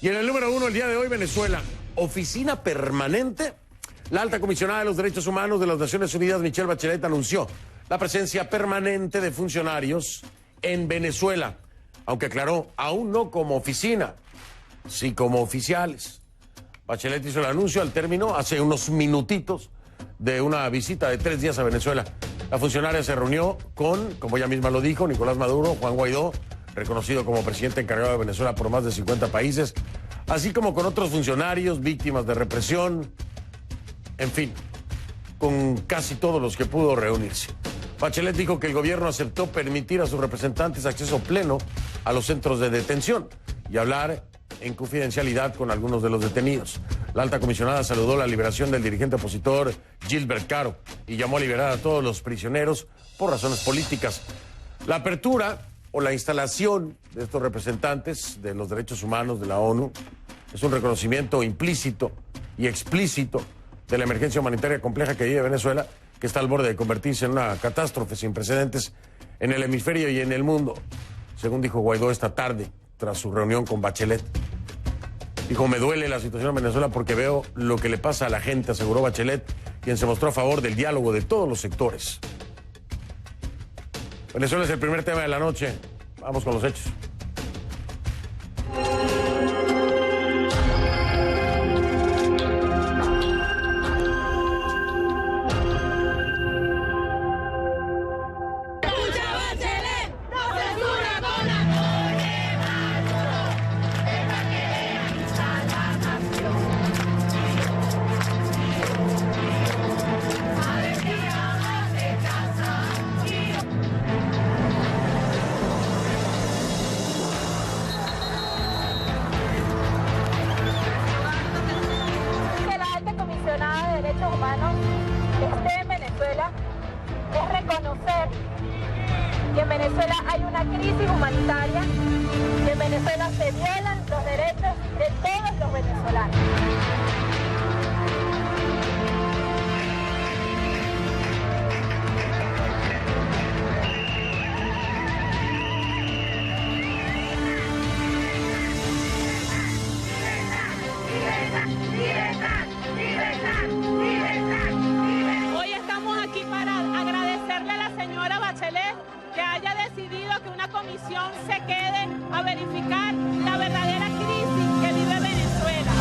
Y en el número 1 el día de hoy, Venezuela. Oficina permanente. La alta comisionada de los derechos humanos de las Naciones Unidas, Michelle Bachelet, anunció la presencia permanente de funcionarios en Venezuela, aunque aclaró, aún no como oficina, sí como oficiales. Bachelet hizo el anuncio al término, hace unos minutitos, de una visita de 3 días a Venezuela. La funcionaria se reunió con, como ella misma lo dijo, Nicolás Maduro, Juan Guaidó, reconocido como presidente encargado de Venezuela por más de 50 países, así como con otros funcionarios, víctimas de represión, en fin, con casi todos los que pudo reunirse. Bachelet dijo que el gobierno aceptó permitir a sus representantes acceso pleno a los centros de detención y hablar en confidencialidad con algunos de los detenidos. La alta comisionada saludó la liberación del dirigente opositor Gilbert Caro y llamó a liberar a todos los prisioneros por razones políticas. La apertura o la instalación de estos representantes de los derechos humanos de la ONU es un reconocimiento implícito y explícito de la emergencia humanitaria compleja que vive Venezuela, que está al borde de convertirse en una catástrofe sin precedentes en el hemisferio y en el mundo, según dijo Guaidó esta tarde tras su reunión con Bachelet. Dijo, me duele la situación en Venezuela porque veo lo que le pasa a la gente, aseguró Bachelet, quien se mostró a favor del diálogo de todos los sectores. Venezuela es el primer tema de la noche. Vamos con los hechos. Esté en Venezuela es reconocer que en Venezuela hay una crisis humanitaria, que en Venezuela se violan los derechos de todos los venezolanos. Que haya decidido que una comisión se quede a verificar la verdadera crisis que vive Venezuela.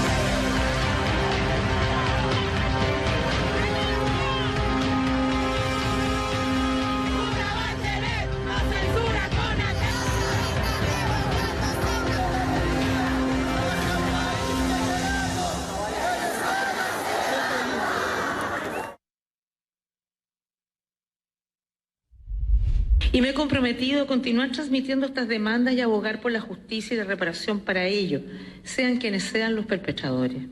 Y me he comprometido a continuar transmitiendo estas demandas y abogar por la justicia y la reparación para ellos, sean quienes sean los perpetradores.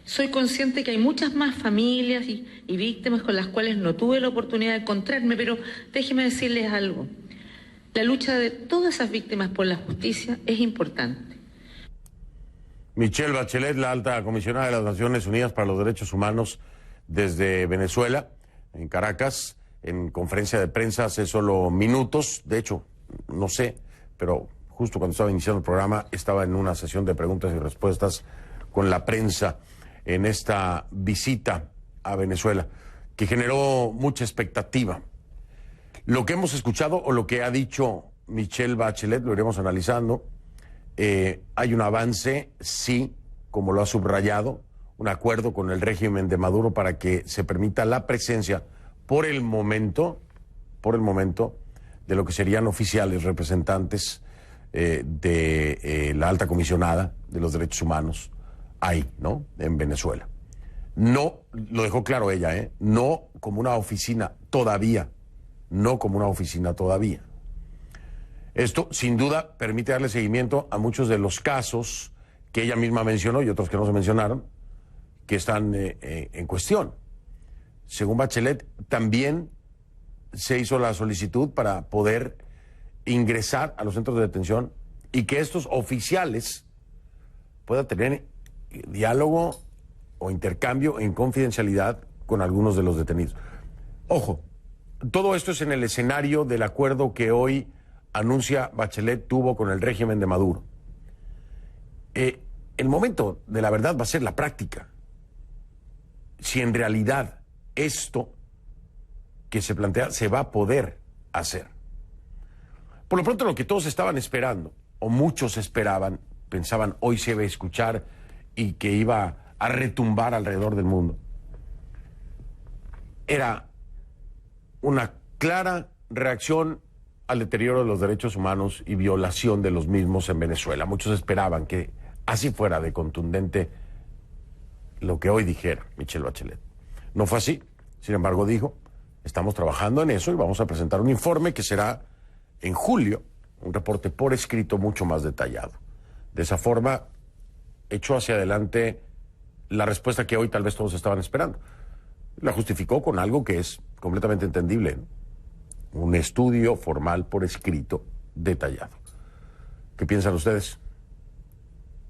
Soy consciente que hay muchas más familias y víctimas con las cuales no tuve la oportunidad de encontrarme, pero déjenme decirles algo. La lucha de todas esas víctimas por la justicia es importante. Michelle Bachelet, la alta comisionada de las Naciones Unidas para los Derechos Humanos desde Venezuela, en Caracas, en conferencia de prensa hace solo minutos. De hecho, no sé, pero justo cuando estaba iniciando el programa estaba en una sesión de preguntas y respuestas con la prensa en esta visita a Venezuela, que generó mucha expectativa. Lo que hemos escuchado o lo que ha dicho Michelle Bachelet, lo iremos analizando. Hay un avance, sí, como lo ha subrayado, un acuerdo con el régimen de Maduro para que se permita la presencia por el momento, de lo que serían oficiales representantes de la alta comisionada de los derechos humanos ahí, ¿no? En Venezuela. No, lo dejó claro ella, no como una oficina todavía, no como una oficina todavía. Esto, sin duda, permite darle seguimiento a muchos de los casos que ella misma mencionó y otros que no se mencionaron, que están en cuestión. Según Bachelet, también se hizo la solicitud para poder ingresar a los centros de detención y que estos oficiales puedan tener diálogo o intercambio en confidencialidad con algunos de los detenidos. Ojo, todo esto es en el escenario del acuerdo que hoy anuncia Bachelet tuvo con el régimen de Maduro. el momento de la verdad va a ser la práctica. Si en realidad esto que se plantea se va a poder hacer. Por lo pronto, lo que todos estaban esperando, o muchos esperaban, pensaban hoy se iba a escuchar y que iba a retumbar alrededor del mundo, era una clara reacción al deterioro de los derechos humanos y violación de los mismos en Venezuela. Muchos esperaban que así fuera de contundente lo que hoy dijera Michelle Bachelet. No fue así. Sin embargo, dijo, estamos trabajando en eso y vamos a presentar un informe que será en julio, un reporte por escrito mucho más detallado. De esa forma, echó hacia adelante la respuesta que hoy tal vez todos estaban esperando. La justificó con algo que es completamente entendible, ¿no? Un estudio formal por escrito detallado. ¿Qué piensan ustedes?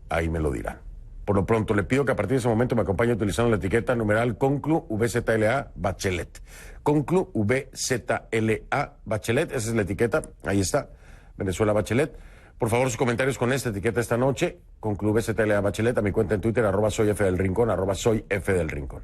Ahí me lo dirán. Por lo pronto, le pido que a partir de ese momento me acompañe utilizando la etiqueta numeral Conclu VZLA Bachelet. Conclu VZLA Bachelet, esa es la etiqueta, ahí está, Venezuela Bachelet. Por favor, sus comentarios con esta etiqueta esta noche, Conclu VZLA Bachelet, a mi cuenta en Twitter, @soyfdelrincón, @soyfdelrincón.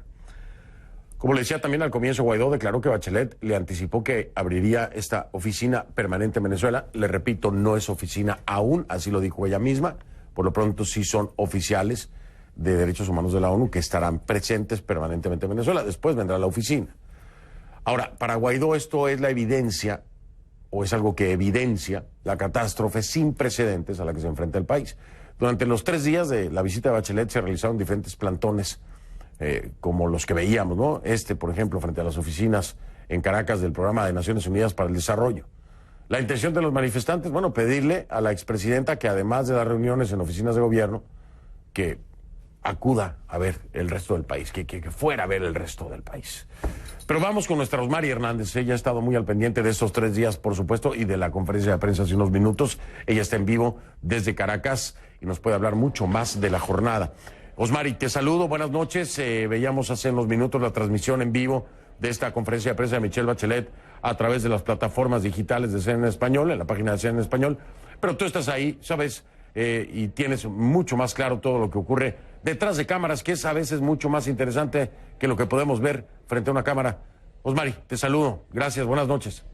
Como le decía también al comienzo, Guaidó declaró que Bachelet le anticipó que abriría esta oficina permanente en Venezuela. Le repito, no es oficina aún, así lo dijo ella misma. Por lo pronto sí son oficiales de derechos humanos de la ONU que estarán presentes permanentemente en Venezuela. Después vendrá la oficina. Ahora, para Guaidó esto es la evidencia, o es algo que evidencia la catástrofe sin precedentes a la que se enfrenta el país. Durante los 3 días de la visita de Bachelet se realizaron diferentes plantones, como los que veíamos, ¿no? Por ejemplo, frente a las oficinas en Caracas del Programa de Naciones Unidas para el Desarrollo. La intención de los manifestantes, bueno, pedirle a la expresidenta que además de las reuniones en oficinas de gobierno, que acuda a ver el resto del país, que fuera a ver el resto del país. Pero vamos con nuestra Rosmary Hernández. Ella ha estado muy al pendiente de estos 3 días, por supuesto, y de la conferencia de prensa hace unos minutos. Ella está en vivo desde Caracas y nos puede hablar mucho más de la jornada. Rosmary, te saludo, buenas noches. Veíamos hace unos minutos la transmisión en vivo de esta conferencia de prensa de Michelle Bachelet a través de las plataformas digitales de CNN Español, en la página de CNN Español. Pero tú estás ahí, sabes, y tienes mucho más claro todo lo que ocurre detrás de cámaras, que es a veces mucho más interesante que lo que podemos ver frente a una cámara. Rosmary, te saludo. Gracias, buenas noches.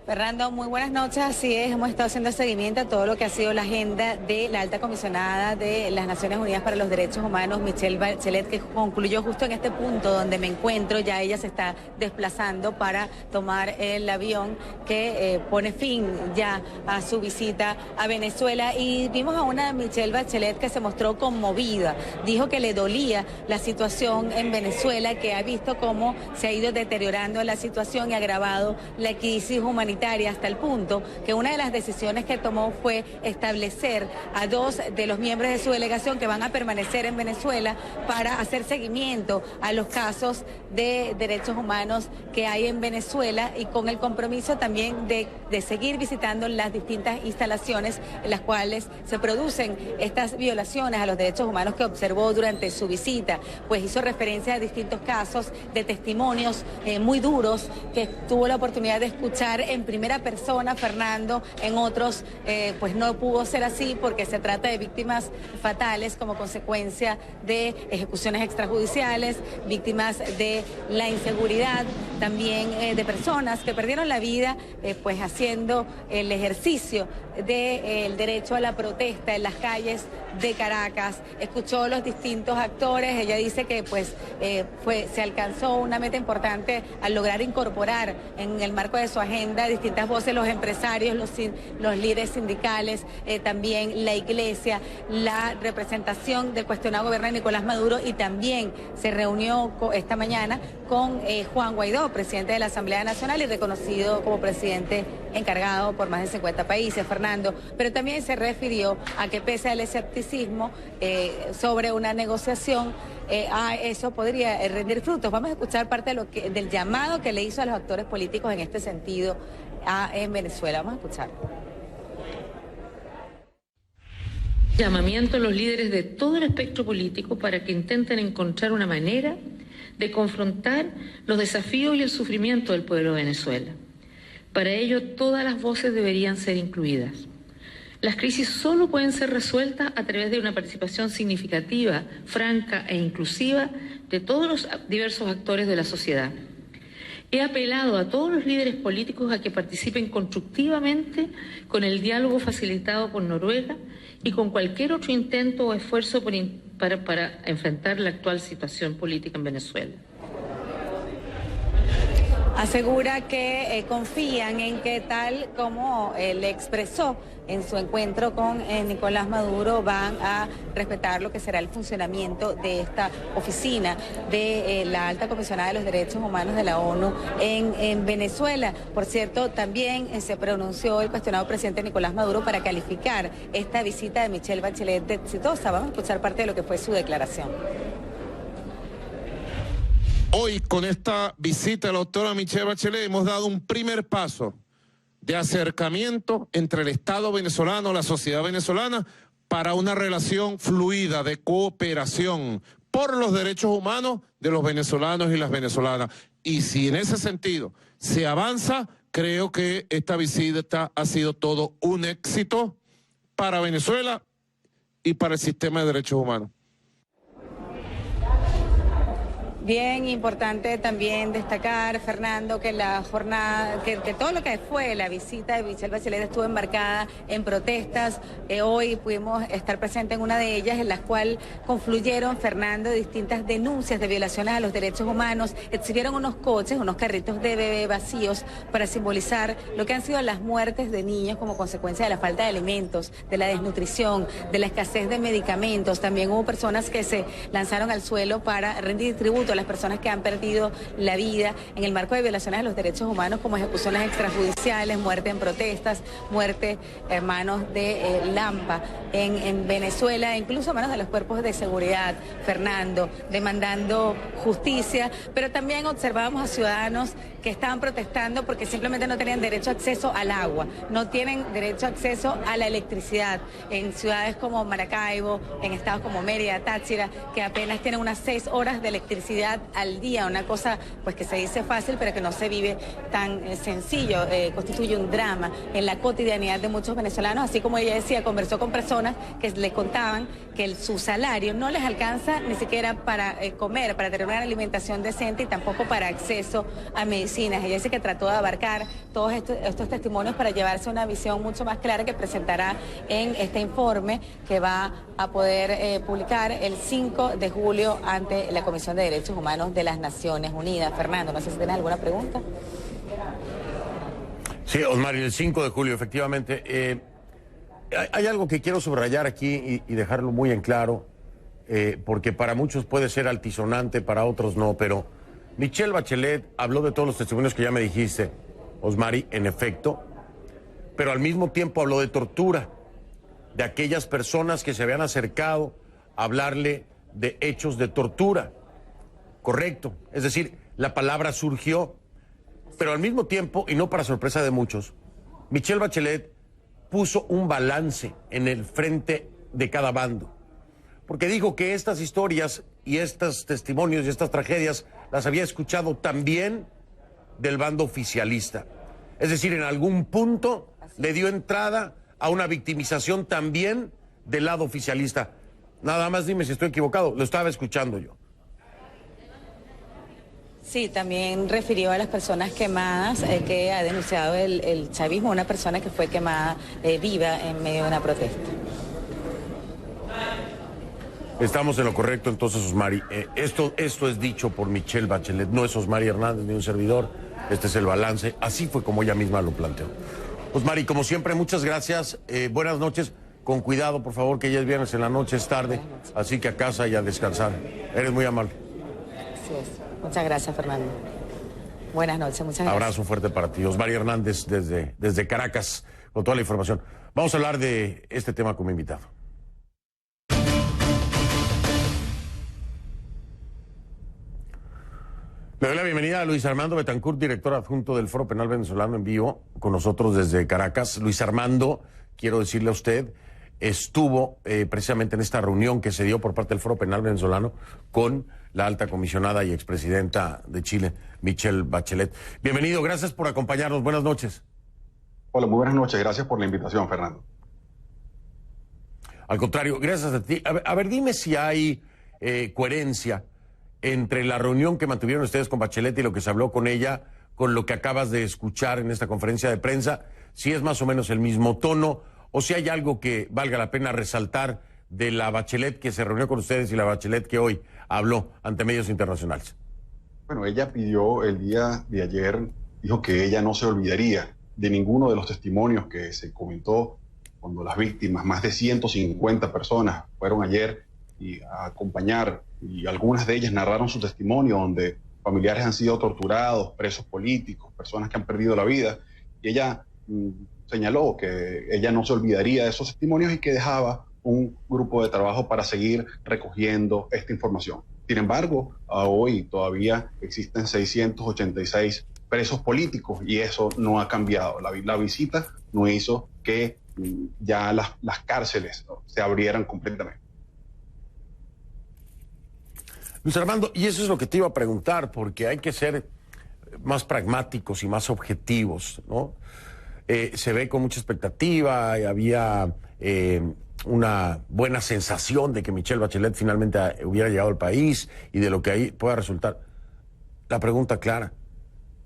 Fernando, muy buenas noches. Así es, hemos estado haciendo seguimiento a todo lo que ha sido la agenda de la alta comisionada de las Naciones Unidas para los Derechos Humanos, Michelle Bachelet, que concluyó justo en este punto donde me encuentro. Ya ella se está desplazando para tomar el avión que pone fin ya a su visita a Venezuela. Y vimos a una Michelle Bachelet que se mostró conmovida. Dijo que le dolía la situación en Venezuela, que ha visto cómo se ha ido deteriorando la situación y agravado la crisis humanitaria, hasta el punto que una de las decisiones que tomó fue establecer a 2 de los miembros de su delegación que van a permanecer en Venezuela para hacer seguimiento a los casos de derechos humanos que hay en Venezuela, y con el compromiso también de seguir visitando las distintas instalaciones en las cuales se producen estas violaciones a los derechos humanos que observó durante su visita. Pues hizo referencia a distintos casos de testimonios muy duros que tuvo la oportunidad de escuchar en primera persona, Fernando. En otros pues no pudo ser así porque se trata de víctimas fatales como consecuencia de ejecuciones extrajudiciales, víctimas de la inseguridad, también de personas que perdieron la vida pues haciendo el ejercicio del derecho a la protesta en las calles de Caracas. Escuchó los distintos actores. Ella dice que pues se alcanzó una meta importante al lograr incorporar en el marco de su agenda distintas voces, los empresarios, los líderes sindicales, también la iglesia, la representación del cuestionado gobierno de Nicolás Maduro, y también se reunió esta mañana con Juan Guaidó, presidente de la Asamblea Nacional y reconocido como presidente encargado por más de 50 países, Fernando. Pero también se refirió a que pese al escepticismo sobre una negociación, a eso podría rendir frutos. Vamos a escuchar parte de del llamado que le hizo a los actores políticos en este sentido en Venezuela. Vamos a escuchar. Llamamiento a los líderes de todo el espectro político para que intenten encontrar una manera de confrontar los desafíos y el sufrimiento del pueblo de Venezuela. Para ello, todas las voces deberían ser incluidas. Las crisis solo pueden ser resueltas a través de una participación significativa, franca e inclusiva de todos los diversos actores de la sociedad. He apelado a todos los líderes políticos a que participen constructivamente con el diálogo facilitado por Noruega y con cualquier otro intento o esfuerzo para enfrentar la actual situación política en Venezuela. Asegura que confían en que, tal como le expresó en su encuentro con Nicolás Maduro, van a respetar lo que será el funcionamiento de esta oficina de la Alta Comisionada de los Derechos Humanos de la ONU en Venezuela. Por cierto, también se pronunció el cuestionado presidente Nicolás Maduro para calificar esta visita de Michelle Bachelet de exitosa. Vamos a escuchar parte de lo que fue su declaración. Hoy, con esta visita de la doctora Michelle Bachelet, hemos dado un primer paso de acercamiento entre el Estado venezolano, la sociedad venezolana, para una relación fluida de cooperación por los derechos humanos de los venezolanos y las venezolanas. Y si en ese sentido se avanza, creo que esta visita ha sido todo un éxito para Venezuela y para el sistema de derechos humanos. Bien importante también destacar, Fernando, que la jornada, que todo lo que fue la visita de Michelle Bachelet estuvo embarcada en protestas. Hoy pudimos estar presentes en una de ellas, en la cual confluyeron, Fernando, distintas denuncias de violaciones a los derechos humanos. Exhibieron unos coches, unos carritos de bebé vacíos para simbolizar lo que han sido las muertes de niños como consecuencia de la falta de alimentos, de la desnutrición, de la escasez de medicamentos. También hubo personas que se lanzaron al suelo para rendir tributo a las personas que han perdido la vida en el marco de violaciones a los derechos humanos, como ejecuciones extrajudiciales, muerte en protestas, muerte en manos de Lampa en Venezuela, incluso a manos de los cuerpos de seguridad, Fernando, demandando justicia. Pero también observábamos a ciudadanos que estaban protestando porque simplemente no tenían derecho a acceso al agua, no tienen derecho a acceso a la electricidad, en ciudades como Maracaibo, en estados como Mérida, Táchira, que apenas tienen unas 6 horas de electricidad al día, una cosa pues que se dice fácil pero que no se vive tan sencillo. Constituye un drama en la cotidianidad de muchos venezolanos. Así como ella decía, conversó con personas que les contaban que su salario no les alcanza ni siquiera para comer, para tener una alimentación decente y tampoco para acceso a medicinas. Ella dice que trató de abarcar todos estos testimonios para llevarse una visión mucho más clara que presentará en este informe que va a poder publicar el 5 de julio ante la Comisión de Derechos Humanos de las Naciones Unidas. Fernando, no sé si tienes alguna pregunta. Sí, Osmar, el 5 de julio, efectivamente. Hay algo que quiero subrayar aquí y dejarlo muy en claro, porque para muchos puede ser altisonante, para otros no, pero Michelle Bachelet habló de todos los testimonios que ya me dijiste, Osmari, en efecto, pero al mismo tiempo habló de tortura, de aquellas personas que se habían acercado a hablarle de hechos de tortura. Correcto, es decir, la palabra surgió, pero al mismo tiempo, y no para sorpresa de muchos, Michelle Bachelet puso un balance en el frente de cada bando, porque dijo que estas historias y estos testimonios y estas tragedias las había escuchado también del bando oficialista. Es decir, en algún punto le dio entrada a una victimización también del lado oficialista. Nada más dime si estoy equivocado, lo estaba escuchando yo. Sí, también refirió a las personas quemadas que ha denunciado el chavismo, una persona que fue quemada viva en medio de una protesta. Estamos en lo correcto entonces, Osmari. Esto es dicho por Michelle Bachelet, no es Osmari Hernández ni un servidor, este es el balance, así fue como ella misma lo planteó. Osmari, como siempre, muchas gracias, buenas noches, con cuidado por favor, que ya es viernes en la noche, es tarde, así que a casa y a descansar. Eres muy amable. Así es. Muchas gracias, Fernando. Buenas noches, muchas gracias. Abrazo fuerte para ti. Osmari Hernández desde Caracas, con toda la información. Vamos a hablar de este tema como invitado. Le doy la bienvenida a Luis Armando Betancourt, director adjunto del Foro Penal Venezolano, en vivo con nosotros desde Caracas. Luis Armando, quiero decirle a usted, estuvo precisamente en esta reunión que se dio por parte del Foro Penal Venezolano con la alta comisionada y expresidenta de Chile, Michelle Bachelet. Bienvenido, gracias por acompañarnos, buenas noches. Hola, muy buenas noches, gracias por la invitación, Fernando. Al contrario, gracias a ti. A ver, dime si hay coherencia entre la reunión que mantuvieron ustedes con Bachelet y lo que se habló con ella, con lo que acabas de escuchar en esta conferencia de prensa, si es más o menos el mismo tono, o si hay algo que valga la pena resaltar de la Bachelet que se reunió con ustedes y la Bachelet que hoy habló ante medios internacionales. Bueno, ella pidió el día de ayer, dijo que ella no se olvidaría de ninguno de los testimonios que se comentó cuando las víctimas, más de 150 personas, fueron ayer a acompañar, y algunas de ellas narraron su testimonio, donde familiares han sido torturados, presos políticos, personas que han perdido la vida, y ella señaló que ella no se olvidaría de esos testimonios y que dejaba un grupo de trabajo para seguir recogiendo esta información. Sin embargo, hoy todavía existen 686 presos políticos y eso no ha cambiado. La visita no hizo que ya las cárceles se abrieran completamente. Luis Armando, y eso es lo que te iba a preguntar, porque hay que ser más pragmáticos y más objetivos, ¿no? Se ve con mucha expectativa, y había una buena sensación de que Michelle Bachelet finalmente hubiera llegado al país y de lo que ahí pueda resultar. La pregunta clara,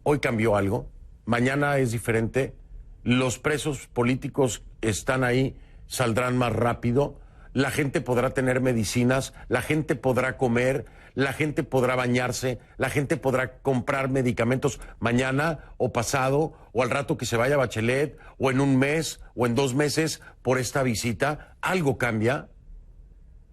¿hoy cambió algo? ¿Mañana es diferente? ¿Los presos políticos están ahí, saldrán más rápido? ¿La gente podrá tener medicinas? ¿La gente podrá comer? ¿La gente podrá bañarse? ¿La gente podrá comprar medicamentos mañana o pasado o al rato que se vaya Bachelet o en un mes o en 2 meses por esta visita? ¿Algo cambia?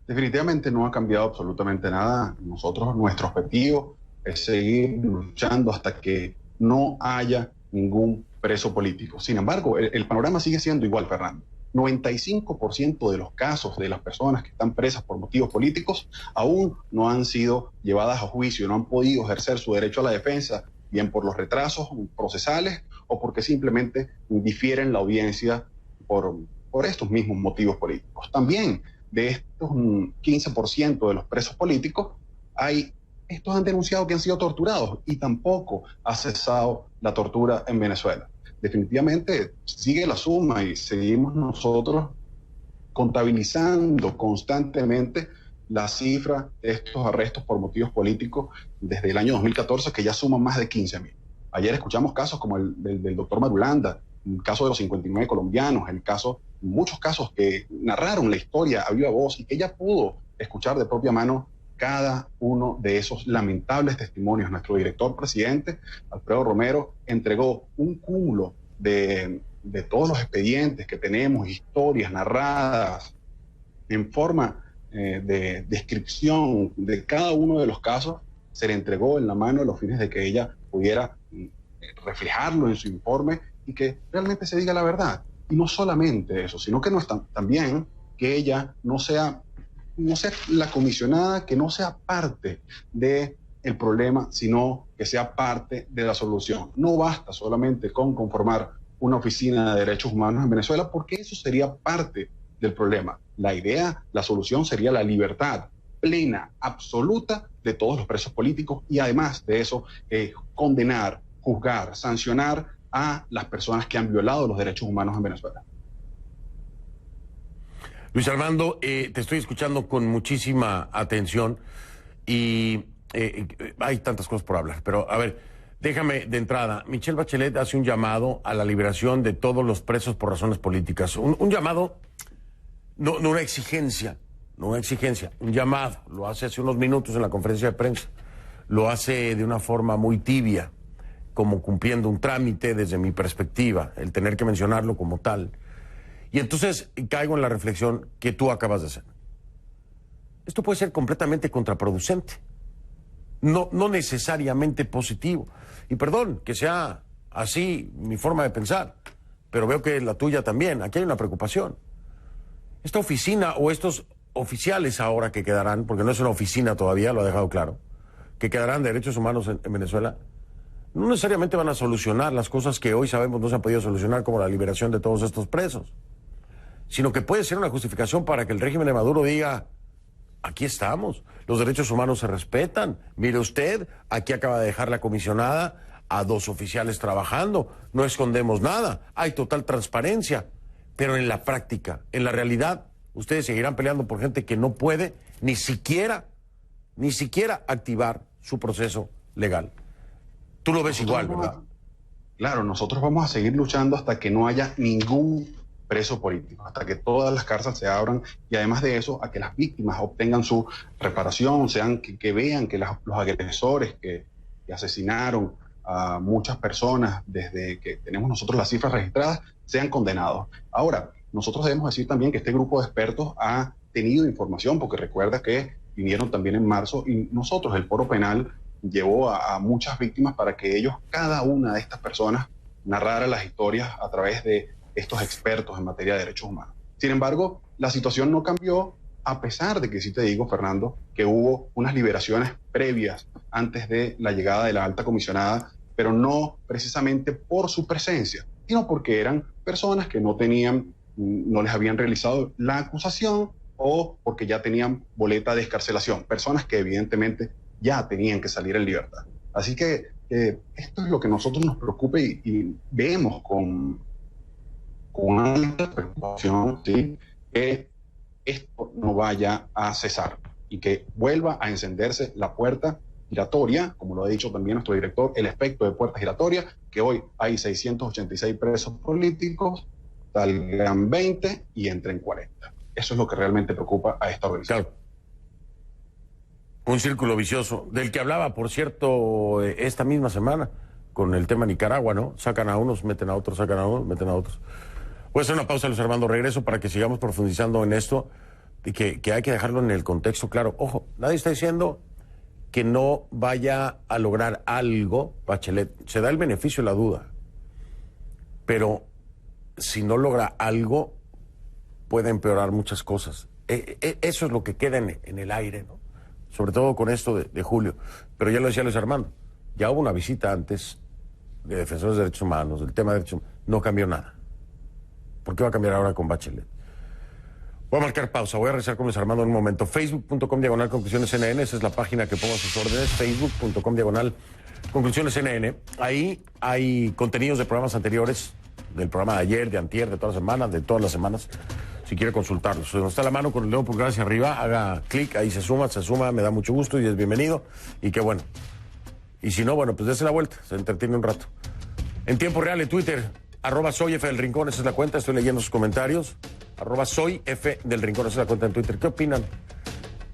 Definitivamente no ha cambiado absolutamente nada. Nuestro objetivo es seguir luchando hasta que no haya ningún preso político. Sin embargo, el panorama sigue siendo igual, Fernando. 95% de los casos de las personas que están presas por motivos políticos aún no han sido llevadas a juicio, no han podido ejercer su derecho a la defensa, bien por los retrasos procesales o porque simplemente difieren la audiencia por estos mismos motivos políticos. También de estos 15% de los presos políticos, estos han denunciado que han sido torturados y tampoco ha cesado la tortura en Venezuela. Definitivamente sigue la suma y seguimos nosotros contabilizando constantemente la cifra de estos arrestos por motivos políticos desde el año 2014, que ya suman más de 15.000. Ayer escuchamos casos como el del doctor Marulanda, el caso de los 59 colombianos, muchos casos que narraron la historia a viva voz y que ella pudo escuchar de propia mano cada uno de esos lamentables testimonios. Nuestro director presidente, Alfredo Romero, entregó un cúmulo de todos los expedientes que tenemos, historias narradas en forma de descripción de cada uno de los casos. Se le entregó en la mano a los fines de que ella pudiera reflejarlo en su informe y que realmente se diga la verdad. Y no solamente eso, sino que también que ella no sea la comisionada, que no sea parte del problema, sino que sea parte de la solución. No basta solamente con conformar una oficina de derechos humanos en Venezuela, porque eso sería parte del problema. La solución sería la libertad plena, absoluta de todos los presos políticos y además de eso, condenar, juzgar, sancionar a las personas que han violado los derechos humanos en Venezuela. Luis Armando, te estoy escuchando con muchísima atención y hay tantas cosas por hablar, pero a ver, déjame de entrada. Michelle Bachelet hace un llamado a la liberación de todos los presos por razones políticas. Un llamado, no una exigencia, un llamado. Lo hace hace unos minutos en la conferencia de prensa. Lo hace de una forma muy tibia, como cumpliendo un trámite desde mi perspectiva, el tener que mencionarlo como tal. Y entonces caigo en la reflexión que tú acabas de hacer. Esto puede ser completamente contraproducente, no necesariamente positivo. Y perdón que sea así mi forma de pensar, pero veo que la tuya también. Aquí hay una preocupación. Esta oficina o estos oficiales ahora que quedarán, porque no es una oficina todavía, lo ha dejado claro, que quedarán de derechos humanos en Venezuela, no necesariamente van a solucionar las cosas que hoy sabemos no se han podido solucionar, como la liberación de todos estos presos, sino que puede ser una justificación para que el régimen de Maduro diga: aquí estamos, los derechos humanos se respetan, mire usted, aquí acaba de dejar la comisionada a 2 oficiales trabajando, no escondemos nada, hay total transparencia, pero en la práctica, en la realidad, ustedes seguirán peleando por gente que no puede ni siquiera activar su proceso legal. Tú lo ves igual, ¿verdad? Claro, nosotros vamos a seguir luchando hasta que no haya ningún preso político, hasta que todas las cárceles se abran, y además de eso, a que las víctimas obtengan su reparación, que vean que los agresores que asesinaron a muchas personas desde que tenemos nosotros las cifras registradas sean condenados. Ahora, nosotros debemos decir también que este grupo de expertos ha tenido información, porque recuerda que vinieron también en marzo, y nosotros, el Foro Penal, llevó a muchas víctimas para que ellos, cada una de estas personas, narrara las historias a través de estos expertos en materia de derechos humanos. Sin embargo, la situación no cambió, a pesar de que sí te digo, Fernando, que hubo unas liberaciones previas antes de la llegada de la alta comisionada, pero no precisamente por su presencia, sino porque eran personas que no les habían realizado la acusación, o porque ya tenían boleta de excarcelación, personas que evidentemente ya tenían que salir en libertad. Así que esto es lo que a nosotros nos preocupa, y vemos con alta preocupación, ¿sí?, que esto no vaya a cesar y que vuelva a encenderse la puerta giratoria, como lo ha dicho también nuestro director, el efecto de puerta giratoria, que hoy hay 686 presos políticos, salgan 20 y entren 40. Eso es lo que realmente preocupa a esta organización. Claro. Un círculo vicioso, del que hablaba, por cierto, esta misma semana, con el tema Nicaragua, ¿no? Sacan a unos, meten a otros, sacan a unos, meten a otros. Voy a hacer una pausa, Luis Armando, regreso para que sigamos profundizando en esto, y que hay que dejarlo en el contexto claro. Ojo, nadie está diciendo que no vaya a lograr algo, Bachelet. Se da el beneficio de la duda. Pero si no logra algo, puede empeorar muchas cosas. Eso es lo que queda en el aire, ¿no? Sobre todo con esto de julio. Pero ya lo decía Luis Armando, ya hubo una visita antes de defensores de derechos humanos, del tema de derechos humanos, no cambió nada. ¿Por qué va a cambiar ahora con Bachelet? Voy a marcar pausa, voy a regresar con Luis Armando en un momento. Facebook.com/Conclusiones NN, esa es la página que pongo a sus órdenes. Facebook.com/Conclusiones NN. Ahí hay contenidos de programas anteriores, del programa de ayer, de antier, de todas las semanas, de todas las semanas, si quiere consultarlos. Si no está a la mano con el dedo pulgar hacia arriba, haga clic, ahí se suma, me da mucho gusto y es bienvenido. Y qué bueno. Y si no, bueno, pues dése la vuelta, se entretiene un rato. En tiempo real, en Twitter, @soyfdelrincón, esa es la cuenta, estoy leyendo sus comentarios. @soyfdelrincón, esa es la cuenta en Twitter. ¿Qué opinan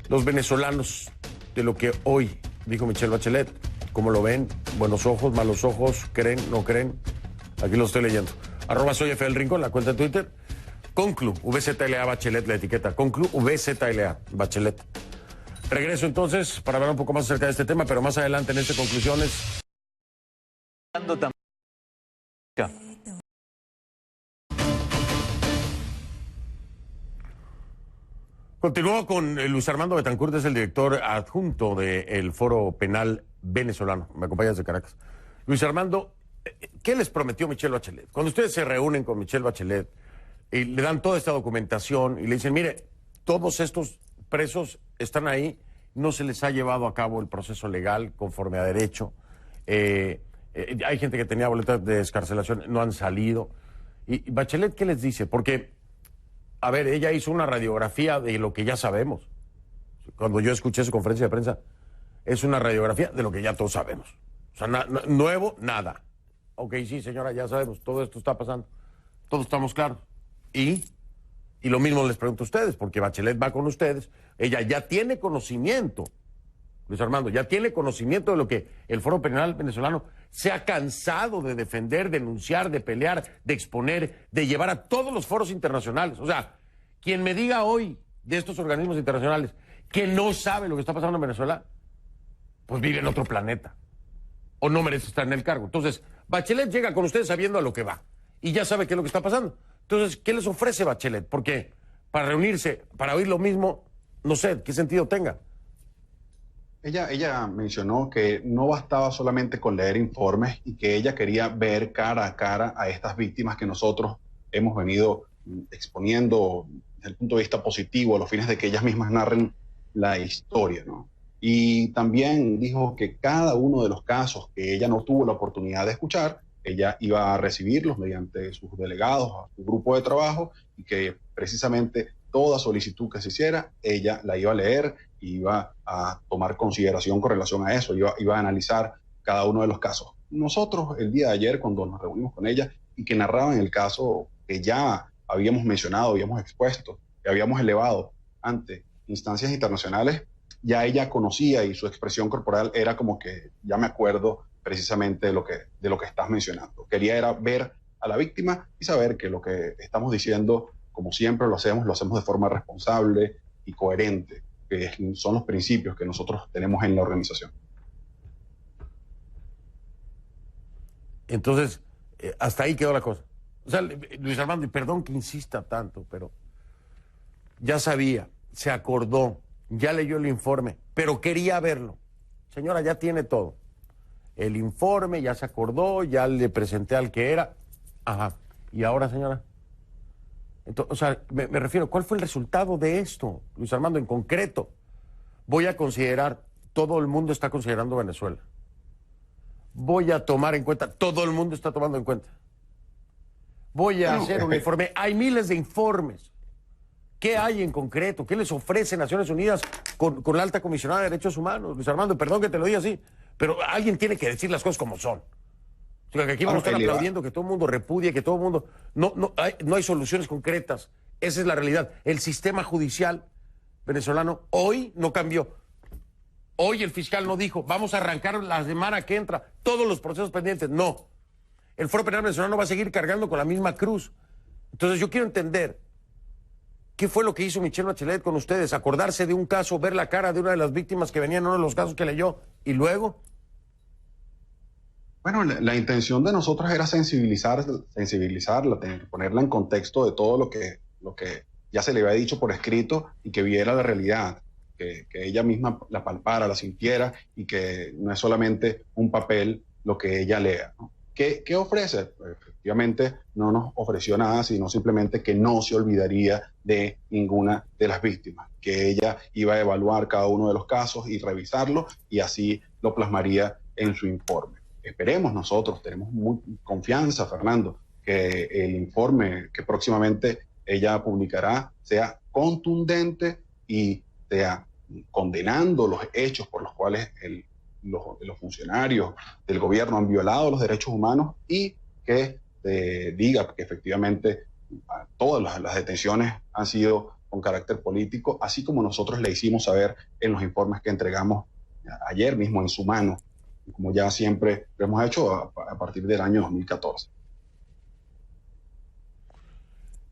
los venezolanos de lo que hoy dijo Michelle Bachelet? ¿Cómo lo ven? ¿Buenos ojos, malos ojos? ¿Creen, no creen? Aquí lo estoy leyendo. @soyfdelrincón, la cuenta en Twitter. Conclu, VZLA Bachelet, la etiqueta. Conclu, VZLA Bachelet. Regreso entonces para hablar un poco más acerca de este tema, pero más adelante en este Conclusiones. Continúo con Luis Armando Betancourt, es el director adjunto del Foro Penal Venezolano. Me acompaña desde Caracas. Luis Armando, ¿qué les prometió Michelle Bachelet? Cuando ustedes se reúnen con Michelle Bachelet y le dan toda esta documentación y le dicen, mire, todos estos presos están ahí, no se les ha llevado a cabo el proceso legal conforme a derecho, hay gente que tenía boletas de excarcelación, no han salido. ¿Y Bachelet qué les dice? Porque, a ver, ella hizo una radiografía de lo que ya sabemos. Cuando yo escuché su conferencia de prensa, es una radiografía de lo que ya todos sabemos. O sea, nuevo, nada. Ok, sí, señora, ya sabemos, todo esto está pasando. Todos estamos claros. Y lo mismo les pregunto a ustedes, porque Bachelet va con ustedes. Ella ya tiene conocimiento, Luis Armando, ya tiene conocimiento de lo que el Foro Penal Venezolano se ha cansado de defender, denunciar, de pelear, de exponer, de llevar a todos los foros internacionales. O sea, quien me diga hoy de estos organismos internacionales que no sabe lo que está pasando en Venezuela, pues vive en otro planeta o no merece estar en el cargo. Entonces, Bachelet llega con ustedes sabiendo a lo que va y ya sabe qué es lo que está pasando. Entonces, ¿qué les ofrece Bachelet? Porque para reunirse, para oír lo mismo, no sé qué sentido tenga. Ella mencionó que no bastaba solamente con leer informes y que ella quería ver cara a cara a estas víctimas que nosotros hemos venido exponiendo desde el punto de vista positivo, a los fines de que ellas mismas narren la historia, ¿no? Y también dijo que cada uno de los casos que ella no tuvo la oportunidad de escuchar, ella iba a recibirlos mediante sus delegados, a su grupo de trabajo, y que precisamente toda solicitud que se hiciera, ella la iba a leer, iba a tomar consideración con relación a eso, iba a analizar cada uno de los casos. Nosotros, el día de ayer, cuando nos reunimos con ella y que narraban el caso que ya habíamos mencionado, habíamos expuesto, que habíamos elevado ante instancias internacionales, ya ella conocía y su expresión corporal era como que ya me acuerdo precisamente de lo que estás mencionando. Quería era ver a la víctima y saber que lo que estamos diciendo, como siempre lo hacemos de forma responsable y coherente, que son los principios que nosotros tenemos en la organización. Entonces, hasta ahí quedó la cosa. O sea, Luis Armando, y perdón que insista tanto, pero ya sabía, se acordó, ya leyó el informe, pero quería verlo. Señora, ya tiene todo. El informe, ya se acordó, ya le presenté al que era. Ajá. ¿Y ahora, señora? Entonces, o sea, me refiero, ¿cuál fue el resultado de esto, Luis Armando, en concreto? Voy a considerar, todo el mundo está considerando Venezuela. Voy a tomar en cuenta, todo el mundo está tomando en cuenta. Voy a hacer un informe. Hay miles de informes. ¿Qué hay en concreto? ¿Qué les ofrece Naciones Unidas con la alta comisionada de Derechos Humanos? Luis Armando, perdón que te lo diga así, pero alguien tiene que decir las cosas como son. O sea, que aquí vamos a estar aplaudiendo que todo el mundo repudie, que todo el mundo... No hay soluciones concretas. Esa es la realidad. El sistema judicial venezolano hoy no cambió. Hoy el fiscal no dijo, vamos a arrancar la semana que entra todos los procesos pendientes. No. El Foro Penal Venezolano va a seguir cargando con la misma cruz. Entonces yo quiero entender qué fue lo que hizo Michelle Bachelet con ustedes. Acordarse de un caso, ver la cara de una de las víctimas que venía en uno de los casos que leyó. Y luego... Bueno, la intención de nosotros era sensibilizarla, ponerla en contexto de todo lo que ya se le había dicho por escrito y que viera la realidad, que ella misma la palpara, la sintiera y que no es solamente un papel lo que ella lea, ¿no? ¿Qué ofrece? Pues, efectivamente no nos ofreció nada, sino simplemente que no se olvidaría de ninguna de las víctimas, que ella iba a evaluar cada uno de los casos y revisarlo y así lo plasmaría en su informe. Esperemos nosotros, tenemos confianza, Fernando, que el informe que próximamente ella publicará sea contundente y sea condenando los hechos por los cuales los funcionarios del gobierno han violado los derechos humanos y que diga que efectivamente todas las detenciones han sido con carácter político, así como nosotros le hicimos saber en los informes que entregamos ayer mismo en su mano, como ya siempre lo hemos hecho a partir del año 2014.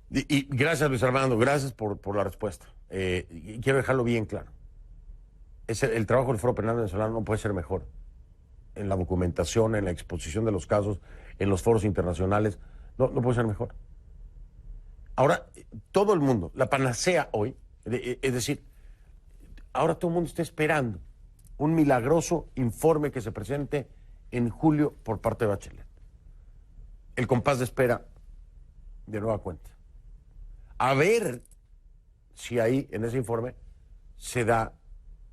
Y gracias, Luis Armando, gracias por la respuesta. Y quiero dejarlo bien claro. El trabajo del Foro Penal Venezolano no puede ser mejor. En la documentación, en la exposición de los casos, en los foros internacionales, no puede ser mejor. Ahora, todo el mundo, la panacea hoy, es decir, ahora todo el mundo está esperando un milagroso informe que se presente en julio por parte de Bachelet. El compás de espera de nueva cuenta. A ver si ahí, en ese informe, se da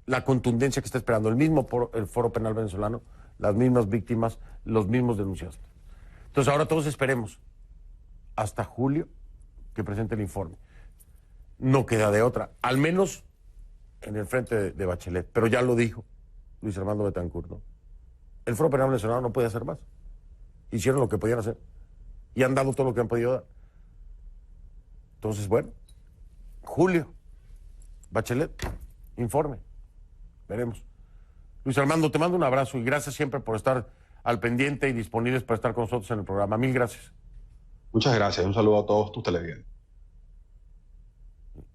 la contundencia que está esperando el Foro Penal Venezolano, las mismas víctimas, los mismos denunciados. Entonces ahora todos esperemos hasta julio que presente el informe. No queda de otra, al menos en el frente de Bachelet, pero ya lo dijo Luis Armando Betancourt, ¿no? El Foro Penal Venezolano no puede hacer más. Hicieron lo que podían hacer y han dado todo lo que han podido dar. Entonces, bueno, julio, Bachelet, informe, veremos. Luis Armando, te mando un abrazo y gracias siempre por estar al pendiente y disponibles para estar con nosotros en el programa. Mil gracias. Muchas gracias, un saludo a todos tus televidentes.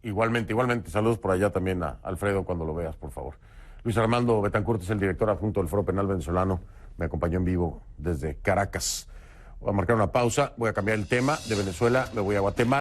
Igualmente, saludos por allá también a Alfredo cuando lo veas, por favor. Luis Armando Betancourt es el director adjunto del Foro Penal Venezolano, me acompañó en vivo desde Caracas. Voy a marcar una pausa, voy a cambiar el tema de Venezuela, me voy a Guatemala.